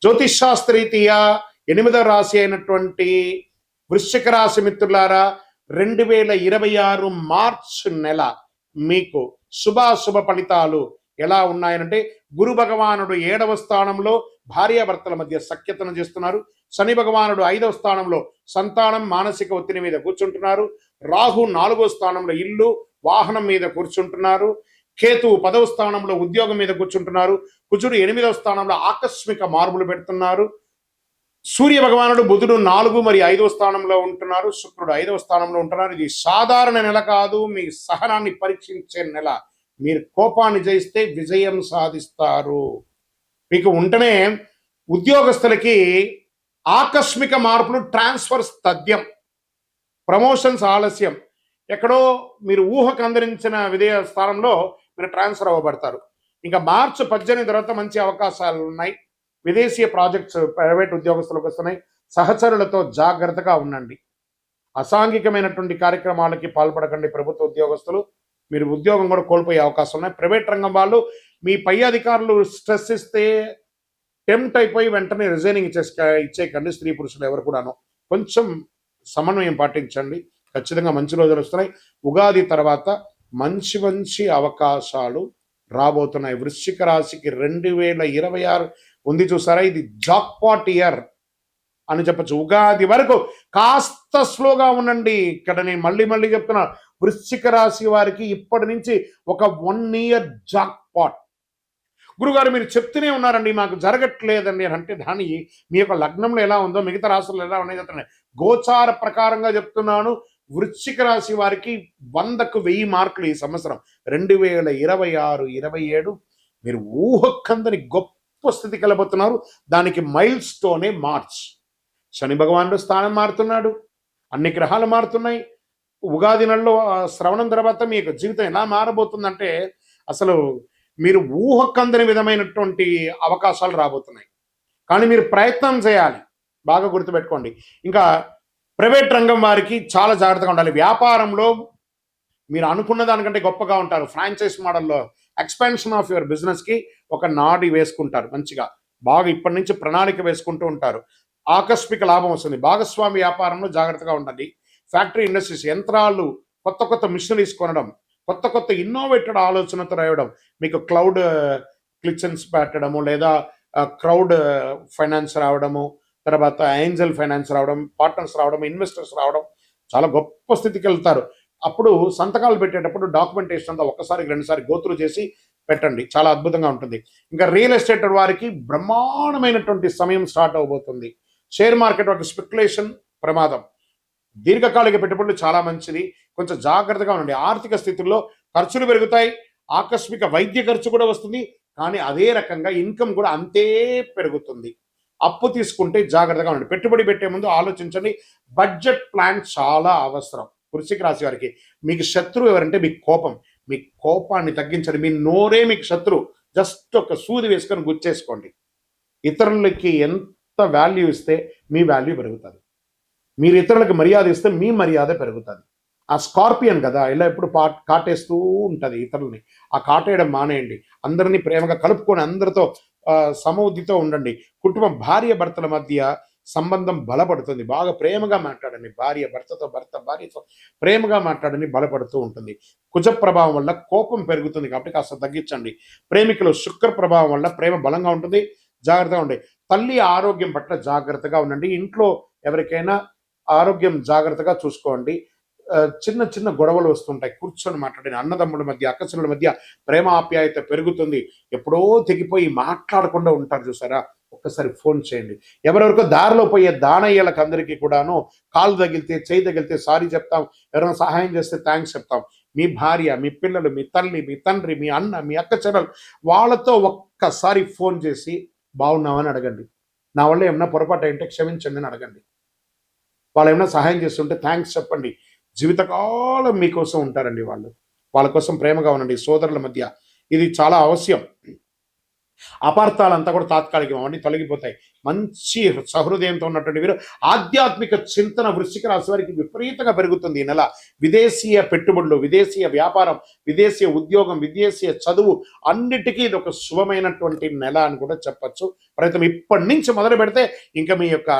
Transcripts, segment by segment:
జ్యోతిష్ శాస్త్రీతీయ 8వ రాశి అయినటువంటి వృశ్చిక రాశి మిత్రులారా, 2026 మార్చ్ నెల మీకు శుభాశుభ ఫలితాలు ఎలా ఉన్నాయనంటే, గురు భగవానుడు 7వ స్థానంలో భార్యాభర్తల మధ్య సఖ్యతను చేస్తున్నారు. శని భగవానుడు 5వ స్థానంలో సంతానం మానసిక ఒత్తిడి మీద కూర్చుంటున్నారు. రాహు 4వ స్థానంలో ఇల్లు వాహనం మీద కూర్చుంటున్నారు. కేతువు 10వ స్థానంలో ఉద్యోగం మీద కూర్చుంటున్నారు. కుజుడు 8వ స్థానంలో ఆకస్మిక మార్పులు పెడుతున్నారు. సూర్య భగవానుడు బుధుడు 4 మరియు 5వ స్థానంలో ఉంటున్నారు. శుక్రుడు 5వ స్థానంలో ఉంటున్నారు. ఇది సాధారణ నెల కాదు, మీ సహనాన్ని పరీక్షించే నెల. మీరు కోపాన్ని జయిస్తే విజయం సాధిస్తారు. మీకు ఉంటేనే ఉద్యోగస్తులకి ఆకస్మిక మార్పులు, ట్రాన్స్ఫర్స్ తథ్యం, ప్రమోషన్స్ ఆలస్యం, ఎక్కడో మీరు ఊహకు అందరించిన విధేయ స్థానంలో మీరు ట్రాన్స్ఫర్ అవ్వబడతారు. ఇంకా మార్చి 18 తర్వాత మంచి అవకాశాలు ఉన్నాయి. విదేశీయ ప్రాజెక్ట్స్ ప్రైవేట్ ఉద్యోగస్తులకు వస్తున్నాయి. సహచరులతో జాగ్రత్తగా ఉండండి. అసాంఘికమైనటువంటి కార్యక్రమాలకి పాల్పడకండి. ప్రభుత్వ ఉద్యోగస్తులు మీరు ఉద్యోగం కూడా కోల్పోయే అవకాశం ఉన్నాయి. ప్రైవేట్ రంగం వాళ్ళు మీ పై అధికారులు స్ట్రెస్ ఇస్తే టెంప్ట్ అయిపోయి వెంటనే రిజైనింగ్ ఇచ్చేయకండి. స్త్రీ పురుషులు ఎవరు కూడాను కొంచెం సమన్వయం పాటించండి. ఖచ్చితంగా మంచి రోజులు వస్తున్నాయి. ఉగాది తర్వాత మంచి మంచి అవకాశాలు రాబోతున్నాయి. వృశ్చిక రాశికి 2026 ఉంది చూసారా, ఇది జాక్పాట్ ఇయర్ అని చెప్పచ్చు. ఉగాది వరకు కాస్త స్లోగా ఉండండి. ఇక్కడ నేను మళ్ళీ చెప్తున్నా, వృశ్చిక రాశి వారికి ఇప్పటి నుంచి ఒక 1 ఇయర్ జాక్పాట్. గురుగారు మీరు చెప్తూనే ఉన్నారండి, మాకు జరగట్లేదండి అంటే దాని మీ యొక్క లగ్నంలో ఎలా ఉందో మిగతా రాశులు ఎలా ఉన్నాయి చెప్తున్నాయి. గోచార ప్రకారంగా చెప్తున్నాను. వృశ్చిక రాశి వారికి 100కు 1000 మార్కులు ఈ సంవత్సరం 2026, 27 మీరు ఊహకందని గొప్ప స్థితి కలబోతున్నారు. దానికి మైల్ స్టోనే మార్చ్. శని భగవానుడు స్థానం మారుతున్నాడు, అన్ని గ్రహాలు మారుతున్నాయి. ఉగాది నెలలో శ్రవణం తర్వాత మీ యొక్క జీవితం ఎలా మారబోతుందంటే అసలు మీరు ఊహకందని విధమైనటువంటి అవకాశాలు రాబోతున్నాయి. కానీ మీరు ప్రయత్నం చేయాలి. బాగా గుర్తుపెట్టుకోండి. ఇంకా ప్రైవేట్ రంగం వారికి చాలా జాగ్రత్తగా ఉండాలి. వ్యాపారంలో మీరు అనుకున్న దానికంటే గొప్పగా ఉంటారు. ఫ్రాంచైజ్ మోడల్లో ఎక్స్పాన్షన్ ఆఫ్ యువర్ బిజినెస్కి ఒక నాడి వేసుకుంటారు. మంచిగా బాగా ఇప్పటి నుంచి ప్రణాళిక వేసుకుంటూ ఉంటారు. ఆకస్మిక లాభం వస్తుంది. భాగస్వామి వ్యాపారంలో జాగ్రత్తగా ఉండాలి. ఫ్యాక్టరీ ఇండస్ట్రీస్, యంత్రాలు, కొత్త మిషనరీస్ కొనడం, కొత్త ఇన్నోవేటెడ్ ఆలోచనతో రాయడం, మీకు క్లౌడ్ కిచెన్స్ పెట్టడము, లేదా క్రౌడ్ ఫైనాన్స్ రావడము, తర్వాత ఏంజల్ ఫైనాన్స్ రావడం, పార్ట్నర్స్ రావడం, ఇన్వెస్టర్స్ రావడం, చాలా గొప్ప స్థితికి వెళ్తారు. అప్పుడు సంతకాలు పెట్టేటప్పుడు డాక్యుమెంటేషన్ అంతా ఒక్కసారి 2 గోత్రు చేసి పెట్టండి. చాలా అద్భుతంగా ఉంటుంది. ఇంకా రియల్ ఎస్టేట్ వారికి బ్రహ్మాండమైనటువంటి సమయం స్టార్ట్ అవబోతుంది. షేర్ మార్కెట్ వారికి స్పెక్యులేషన్ ప్రమాదం. దీర్ఘకాలిక పెట్టుబడులు చాలా మంచిది. కొంచెం జాగ్రత్తగా ఉండండి. ఆర్థిక స్థితుల్లో ఖర్చులు పెరుగుతాయి. ఆకస్మిక వైద్య ఖర్చు కూడా వస్తుంది. కానీ అదే రకంగా ఇన్కమ్ కూడా అంతే పెరుగుతుంది. అప్పు తీసుకుంటే జాగ్రత్తగా ఉండండి. పెట్టుబడి పెట్టే ముందు ఆలోచించండి. బడ్జెట్ ప్లాన్ చాలా అవసరం. వృశ్చిక రాశి వారికి మీకు శత్రువు ఎవరంటే మీ కోపం. మీ కోపాన్ని తగ్గించండి. మీ నోరే మీకు శత్రువు. జస్ట్ ఒక సూది వేసుకొని గుచ్చేసుకోండి. ఇతరులకి ఎంత వాల్యూ ఇస్తే మీ వాల్యూ పెరుగుతుంది. మీరు ఇతరులకు మర్యాద ఇస్తే మీ మర్యాద పెరుగుతుంది. ఆ స్కార్పియన్ కదా, ఇలా ఎప్పుడు కాటేస్తూ ఉంటుంది ఇతరులని. ఆ కాటేయడం మానేయండి. అందరినీ ప్రేమగా కలుపుకొని అందరితో సమబుద్ధితో ఉండండి. కుటుంబం, భార్య భర్తల మధ్య సంబంధం బలపడుతుంది. బాగా ప్రేమగా మాట్లాడండి. భర్తతో, భార్యతో ప్రేమగా మాట్లాడండి, బలపడుతూ ఉంటుంది. కుజ ప్రభావం వల్ల కోపం పెరుగుతుంది కాబట్టి కాస్త తగ్గించండి. ప్రేమికులు, శుక్ర ప్రభావం వల్ల ప్రేమ బలంగా ఉంటుంది. జాగ్రత్తగా ఉండండి. తల్లి ఆరోగ్యం పట్ల జాగ్రత్తగా ఉండండి. ఇంట్లో ఎవరికైనా ఆరోగ్యం జాగ్రత్తగా చూసుకోండి. చిన్న గొడవలు వస్తుంటాయి. కూర్చొని మాట్లాడిన అన్నదమ్ముల మధ్య, అక్కచెల్లెల మధ్య ప్రేమ ఆప్యాయత పెరుగుతుంది. ఎప్పుడో తెగిపోయి మాట్లాడకుండా ఉంటారు చూసారా, ఒక్కసారి ఫోన్ చేయండి. ఎవరెవరికో దారిలో పోయే దానయ్యలకు అందరికీ కూడాను కాలు తగిలితే, చేయి తగిలితే సారీ చెప్తాం. ఎవరైనా సహాయం చేస్తే థ్యాంక్స్ చెప్తాం. మీ భార్య, మీ పిల్లలు, మీ తల్లి, మీ తండ్రి, మీ అన్న, మీ అక్క చెల్లెలు, వాళ్ళతో ఒక్కసారి ఫోన్ చేసి బాగున్నామని అడగండి. నా వల్ల ఏమన్నా పొరపాటు అయితే క్షమించండి అని అడగండి. వాళ్ళు ఏమైనా సహాయం చేస్తుంటే థ్యాంక్స్ చెప్పండి. జీవితకాలం మీకోసం ఉంటారండి వాళ్ళు. వాళ్ళ కోసం ప్రేమగా ఉండండి. సోదరుల మధ్య ఇది చాలా అవశ్యం. అపార్థాలంతా కూడా తాత్కాలికం, అవన్నీ తొలగిపోతాయి. మంచి సహృదయంతో ఉన్నటువంటి వీరు ఆధ్యాత్మిక చింతన వృశ్చిక రాశి వారికి విపరీతంగా పెరుగుతుంది ఈ నెల. విదేశీయ పెట్టుబడులు, విదేశీయ వ్యాపారం, విదేశీయ ఉద్యోగం, విదేశీయ చదువు అన్నిటికీ ఇది ఒక శుభమైనటువంటి నెల అని కూడా చెప్పచ్చు. ప్రయత్నం ఇప్పటి నుంచి మొదలు పెడితే ఇంకా మీ యొక్క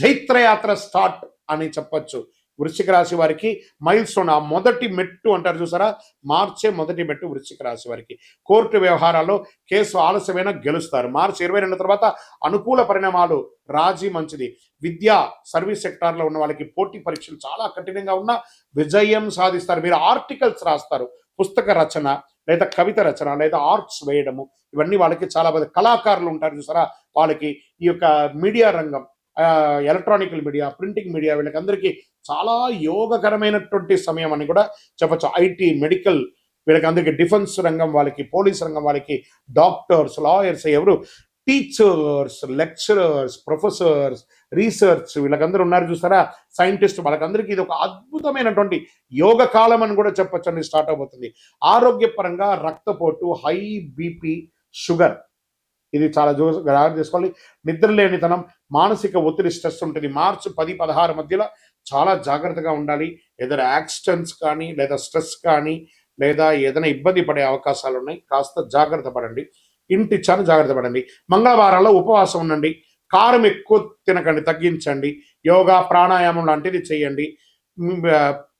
జైత్రయాత్ర స్టార్ట్ అని చెప్పచ్చు. వృశ్చిక రాశి వారికి మైల్ స్టోన్, ఆ మొదటి మెట్టు అంటారు చూసారా, మార్చే మొదటి మెట్టు వృశ్చిక రాశి వారికి. కోర్టు వ్యవహారాల్లో కేసు ఆలస్యమైన గెలుస్తారు. మార్చి 22 తర్వాత అనుకూల పరిణామాలు, రాజీ మంచిది. విద్యా సర్వీస్ సెక్టార్లో ఉన్న వాళ్ళకి పోటీ పరీక్షలు చాలా కఠినంగా ఉన్న విజయం సాధిస్తారు. మీరు ఆర్టికల్స్ రాస్తారు, పుస్తక రచన లేదా కవిత రచన లేదా ఆర్ట్స్ వేయడము, ఇవన్నీ వాళ్ళకి చాలా మంది కళాకారులు ఉంటారు చూసారా, వాళ్ళకి ఈ యొక్క మీడియా రంగం, ఎలక్ట్రానికల్ మీడియా, ప్రింటింగ్ మీడియా, వీళ్ళకందరికీ చాలా యోగకరమైనటువంటి సమయం అని కూడా చెప్పచ్చు. ఐటీ, మెడికల్, వీళ్ళకందరికీ డిఫెన్స్ రంగం వాళ్ళకి, పోలీస్ రంగం వాళ్ళకి, డాక్టర్స్, లాయర్స్, ఎవరు టీచర్స్, లెక్చరర్స్, ప్రొఫెసర్స్, రీసెర్చ్, వీళ్ళకందరూ ఉన్నారు చూస్తారా, సైంటిస్ట్, వాళ్ళకందరికీ ఇది ఒక అద్భుతమైన యోగ కాలం అని కూడా చెప్పచ్చు అని స్టార్ట్ అవబోతుంది. ఆరోగ్యపరంగా రక్తపోటు, హై బీపీ, షుగర్, ఇది చాలా జాగ్రత్త చేసుకోవాలి. నిద్రలేనితనం, మానసిక ఒత్తిడి, స్ట్రెస్ ఉంటుంది. మార్చి 10-16 మధ్యలో చాలా జాగ్రత్తగా ఉండాలి. ఏదైనా యాక్సిడెంట్స్ కానీ లేదా స్ట్రెస్ కానీ లేదా ఏదైనా ఇబ్బంది పడే అవకాశాలు ఉన్నాయి, కాస్త జాగ్రత్త పడండి. ఇంటి చాలా జాగ్రత్త పడండి. మంగళవారాల్లో ఉపవాసం ఉండండి. కారం ఎక్కువ తినకండి, తగ్గించండి. యోగా, ప్రాణాయామం లాంటిది చేయండి.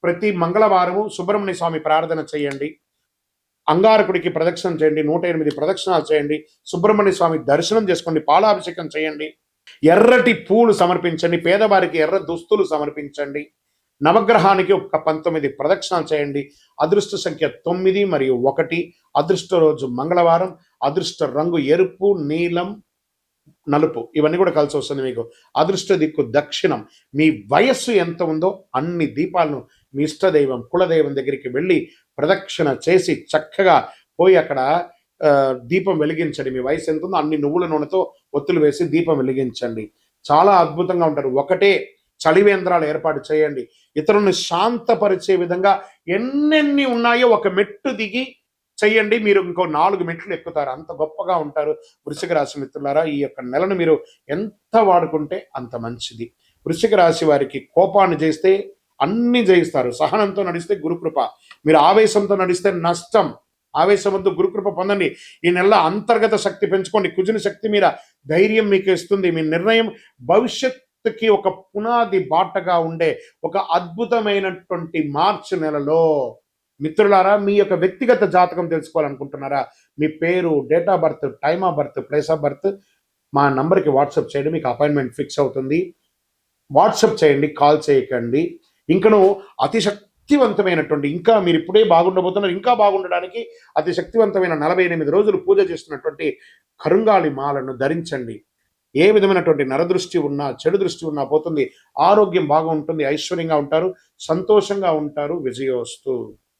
ప్రతి మంగళవారము సుబ్రహ్మణ్య స్వామి ప్రార్థన చేయండి. అంగారకుడికి ప్రదక్షిణం చేయండి, 108 ప్రదక్షిణాలు చేయండి. సుబ్రహ్మణ్య స్వామి దర్శనం చేసుకోండి, పాలాభిషేకం చేయండి. ఎర్రటి పూలు సమర్పించండి. పేదవారికి ఎర్ర దుస్తులు సమర్పించండి. నవగ్రహానికి ఒక 19 ప్రదక్షిణాలు చేయండి. అదృష్ట సంఖ్య 9 మరియు 1. అదృష్ట రోజు మంగళవారం. అదృష్ట రంగు ఎరుపు, నీలం, నలుపు, ఇవన్నీ కూడా కలిసి వస్తుంది మీకు. అదృష్ట దిక్కు దక్షిణం. మీ వయస్సు ఎంత ఉందో అన్ని దీపాలను మీ ఇష్టదైవం, కులదైవం దగ్గరికి వెళ్ళి ప్రదక్షిణ చేసి చక్కగా పోయి అక్కడ దీపం వెలిగించండి. మీ వయసు ఎంత ఉందో అన్ని నువ్వుల నూనెతో ఒత్తులు వేసి దీపం వెలిగించండి. చాలా అద్భుతంగా ఉంటారు. ఒకటే చలివేంద్రాలు ఏర్పాటు చేయండి. ఇతరులను శాంతపరిచే విధంగా ఎన్నెన్ని ఉన్నాయో ఒక మెట్టు దిగి చెయ్యండి. మీరు ఇంకో 4 మెట్లు ఎక్కుతారు. అంత గొప్పగా ఉంటారు వృశ్చిక రాశి మిత్రులారా. ఈ యొక్క నెలను మీరు ఎంత వాడుకుంటే అంత మంచిది. వృశ్చిక రాశి వారికి కోపాన్ని జయిస్తే అన్ని జయిస్తారు. సహనంతో నడిస్తే గురుకృప. మీరు ఆవేశంతో నడిస్తే నష్టం. ఆవేశంతో గురుకృప పొందండి. ఈ నెల అంతర్గత శక్తి పెంచుకోండి. కుజుని శక్తి మీద ధైర్యం మీకు ఇస్తుంది. మీ నిర్ణయం భవిష్యత్తుకి ఒక పునాది బాటగా ఉండే ఒక అద్భుతమైనటువంటి మార్చి నెలలో మిత్రులారా, మీ యొక్క వ్యక్తిగత జాతకం తెలుసుకోవాలనుకుంటున్నారా? మీ పేరు, date of birth, time of birth, place of birth మా నంబర్కి వాట్సాప్ చేయండి. మీకు అపాయింట్మెంట్ ఫిక్స్ అవుతుంది. వాట్సాప్ చేయండి, కాల్ చేయకండి. ఇంకను అతి శక్తివంతమైనటువంటి, ఇంకా మీరు ఇప్పుడే బాగుండబోతున్నారు, ఇంకా బాగుండడానికి అతి శక్తివంతమైన 48 రోజులు పూజ చేస్తున్నటువంటి కరుంగాళి మాలను ధరించండి. ఏ విధమైనటువంటి నరదృష్టి ఉన్నా, చెడు దృష్టి ఉన్నా పోతుంది. ఆరోగ్యం బాగా ఉంటుంది, ఐశ్వర్యంగా ఉంటారు, సంతోషంగా ఉంటారు. విజయోస్తు.